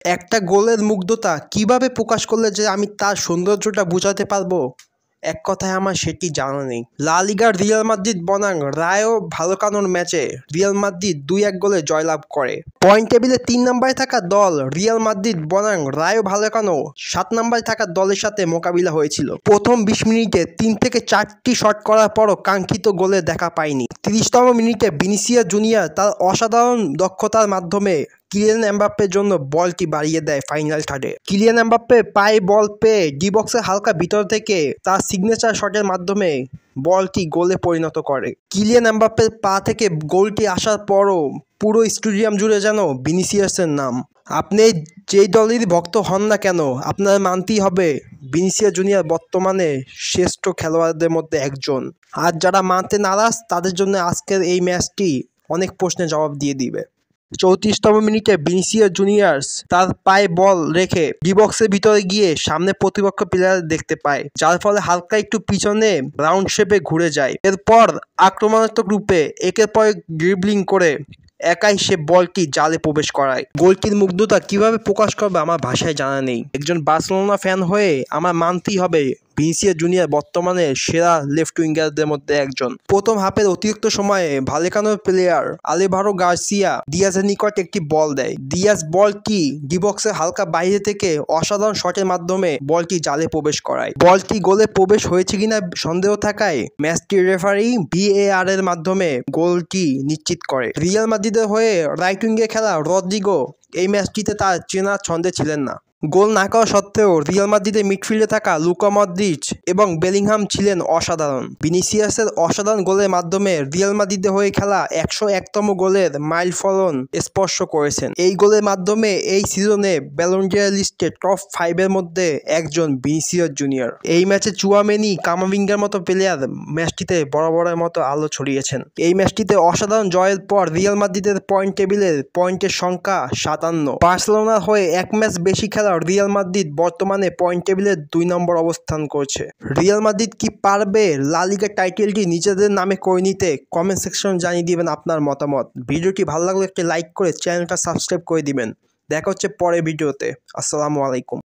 একটা গোলের মুগ্ধতা কিভাবে প্রকাশ করলে যে আমি তার সৌন্দর্যটা বোঝাতে পারবো, এক কথায় আমার সেটি জানা নেই। লা লিগার রিয়াল মাদ্রিদ বনাম রায়ো ভালকানোর ম্যাচে রিয়াল মাদ্রিদ 2-1 গোলে জয়লাভ করে। পয়েন্ট টেবিলে 3 নম্বরে থাকা দল রিয়াল মাদ্রিদ বনাম রায়ো ভালকানো 7 নম্বরে থাকা দলের সাথে মোকাবিলা হয়েছিল। প্রথম 20 মিনিটে 3 থেকে 4টি শট করার পরও কাঙ্ক্ষিত গোলে দেখা পায়নি। 30তম মিনিটে ভিনিসিয়াস জুনিয়র তার অসাধারণ দক্ষতার মাধ্যমে কিলিয়ান এমবাপ্পের জন্য বলটি বাড়িয়ে দেয় ফাইনাল থার্ডে। কিলিয়ান এমবাপ্পে পায়ে বল পেয়ে ডি বক্সের হালকা ভিতর থেকে তার সিগনেচার শটের মাধ্যমে বলটি গোলে পরিণত করে। কিলিয়ান এমবাপ্পের পা থেকে গোলটি আসার পরও পুরো স্টেডিয়াম জুড়ে যেন ভিনিসিয়াসের নাম। আপনি যেই দলেরই ভক্ত হন না কেন, আপনার মানতেই হবে ভিনিসিয়াস জুনিয়র বর্তমানে শ্রেষ্ঠ খেলোয়াড়দের মধ্যে একজন। আর যারা মানতে নারাজ তাদের জন্য আজকের এই ম্যাচটি অনেক প্রশ্নের জবাব দিয়ে দিবে। 34তম মিনিটে ভিনিসিয়াস জুনিয়র্স তার পায়ে বল রেখে ডি বক্সের ভিতরে গিয়ে সামনে প্রতিপক্ষ প্লেয়ার দেখতে পায়, যার ফলে হালকা একটু পিছনে রাউন্ড শেপে ঘুরে যায়। এরপর আক্রমণাত্মক রূপে একের পর এক ড্রিবলিং করে একাই সে বলটি জালে প্রবেশ করায়। গোলটির মুগ্ধতা কিভাবে প্রকাশ করবে আমার ভাষায় জানা নেই। একজন বার্সেলোনা ফ্যান হয়ে আমার মানতেই হবে ভিনিসিয়াস জুনিয়র বর্তমানে সেরা লেফট উইঙ্গারদের মধ্যে একজন। প্রথম হাফের অতিরিক্ত সময়ে ভালেকানোর প্লেয়ার আলেভারো গার্সিয়া দিয়াজের নিকট একটি বল দেয়। দিয়াজ বলটি ডি বক্সের হালকা বাইরে থেকে অসাধারণ শটের মাধ্যমে বলটি জালে প্রবেশ করায়। বলটি গোলে প্রবেশ হয়েছে কিনা সন্দেহ থাকায় ম্যাচটি রেফারি VAR এর মাধ্যমে গোলটি নিশ্চিত করে। রিয়াল মাদ্রিদের হয়ে রাইট উইঙ্গে খেলা রদ্রিগো এই ম্যাচটিতে তার চেনা ছন্দে ছিলেন না। গোল না করা সত্ত্বেও রিয়াল মাদ্রিদের মিডফিল্ডে থাকা লুকা মদ্রিচ এবং বেলিংহাম ছিলেন অসাধারণ। ভিনিসিয়াসের অসাধারণ গোলের মাধ্যমে রিয়াল মাদ্রিদের হয়ে খেলা 101তম গোলের মাইলফলক স্পর্শ করেছেন। এই গোলের মাধ্যমে এই সিজনে ব্যালন ডি'অর লিস্টে টপ 5-এর মধ্যে একজন ভিনিসিয়াস জুনিয়র। এই ম্যাচে চুয়ামেনি, কামাভিঙ্গার মতো প্লেয়ার ম্যাচটিতে বরাবরের মতো আলো ছড়িয়েছেন। এই ম্যাচটিতে অসাধারণ জয়ের পর রিয়াল মাদ্রিদের পয়েন্ট টেবিলের পয়েন্টের সংখ্যা 57। বার্সেলোনার হয়ে এক ম্যাচ বেশি খেলা রিয়াল মাদ্রিদ বর্তমানে পয়েন্ট টেবিলের 2 নম্বর অবস্থান করছে। রিয়াল মাদ্রিদ কি পারবে লা লিগার টাইটেলটি নিজেদের নামে করে নিতে? কমেন্ট সেকশনে জানিয়ে দিবেন আপনার মতামত। ভিডিওটি ভালো লাগলে একটি লাইক করে চ্যানেলটা সাবস্ক্রাইব করে দিবেন। দেখা হচ্ছে পরের ভিডিওতে। আসসালামু আলাইকুম।